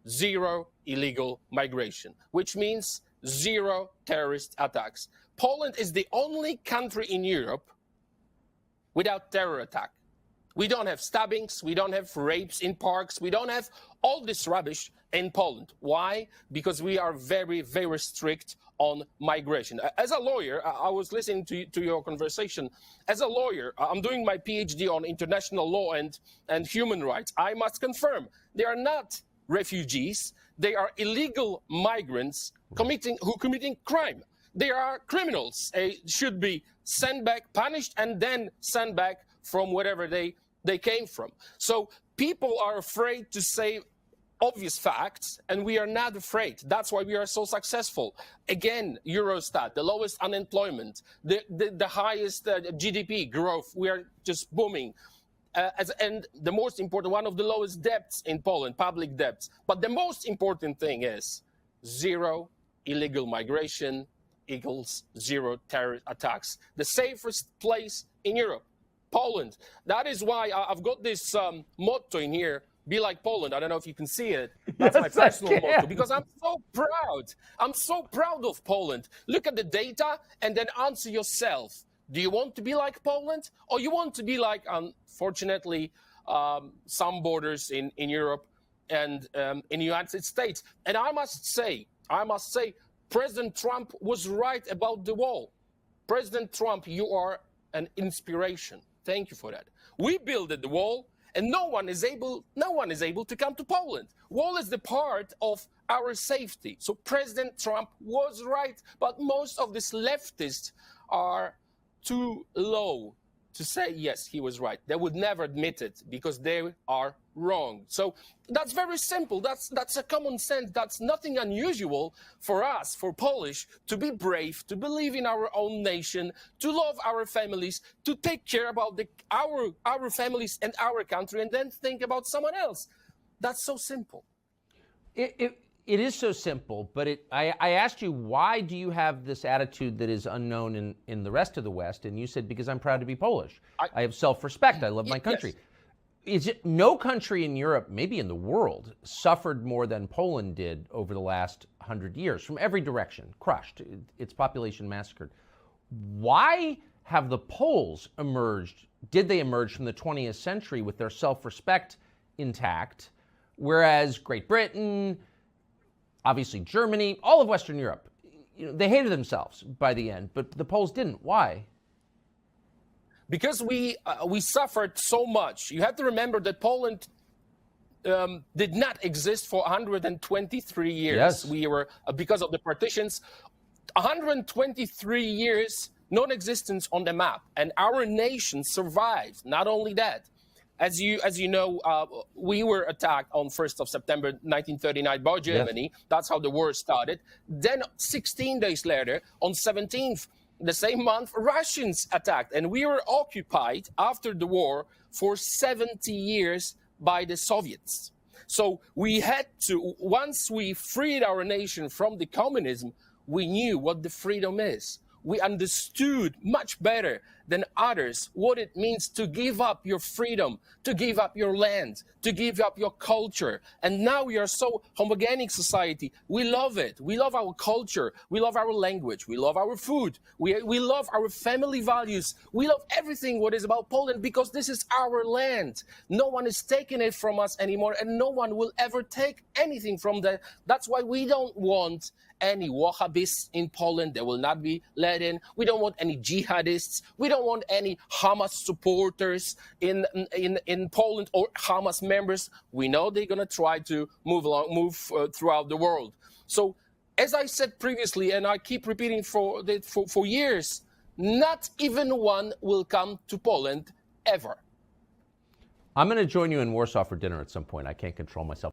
zero illegal migration, which means zero terrorist attacks. Poland is the only country in Europe without terror attack. We don't have stabbings, we don't have rapes in parks, we don't have all this rubbish in Poland. Why? Because we are very, very strict on migration. As a lawyer, I was listening to your conversation. As a lawyer, I'm doing my PhD on international law and human rights. I must confirm, they are not refugees, they are illegal migrants who committing crime. They are criminals. They should be sent back, punished, and then sent back from wherever they came from. So people are afraid to say obvious facts, and we are not afraid. That's why we are so successful. Again, Eurostat, the lowest unemployment, the highest GDP growth. We are just booming. And the most important, one of the lowest debts in Poland, public debts. But the most important thing is zero illegal migration equals zero terror attacks. The safest place in Europe, Poland. That is why I've got this motto in here, be like Poland. I don't know if you can see it. That's my personal motto, because I'm so proud. I'm so proud of Poland. Look at the data and then answer yourself. Do you want to be like Poland, or you want to be like, unfortunately, some borders in Europe and in the United States? And I must say, President Trump was right about the wall. President Trump, you are an inspiration. Thank you for that. We built the wall, and no one is able to come to Poland. Wall is the part of our safety. So President Trump was right, but most of these leftists are too low to say, yes, he was right. They would never admit it because they are wrong. So that's very simple. That's a common sense. That's nothing unusual for us, for Polish, to be brave, to believe in our own nation, to love our families, to take care about our families and our country, and then think about someone else. That's so simple. It is so simple, but I asked you, why do you have this attitude that is unknown in the rest of the West? And you said, because I'm proud to be Polish. I have self-respect. I love my country. Yes. Is it no country in Europe, maybe in the world, suffered more than Poland did over the last 100 years from every direction, crushed, its population massacred? Why have the Poles emerged? Did they emerge from the 20th century with their self-respect intact, whereas Great Britain, obviously Germany, all of Western Europe, they hated themselves by the end, but the Poles didn't? Why? Because we suffered so much. You have to remember that Poland did not exist for 123 years. Yes. We were, because of the partitions, 123 years non-existence on the map, and our nation survived. Not only that, as you know, we were attacked on 1st of September 1939 by Germany. Yes. That's how the war started. Then 16 days later, on 17th, the same month, Russians attacked. And we were occupied after the war for 70 years by the Soviets. So we had to, once we freed our nation from the communism, we knew what the freedom is. We understood much better than others what it means to give up your freedom, to give up your land, to give up your culture. And now we are so homogenic society. We love it. We love our culture. We love our language. We love our food. We love our family values. We love everything what is about Poland, because this is our land. No one is taking it from us anymore, and no one will ever take anything from that. That's why we don't want any Wahhabists in Poland. They will not be let in. We don't want any jihadists. We don't want any Hamas supporters in Poland, or Hamas members. We know they're going to try to move throughout the world. So, as I said previously, and I keep repeating for years, not even one will come to Poland ever. I'm going to join you in Warsaw for dinner at some point. I can't control myself.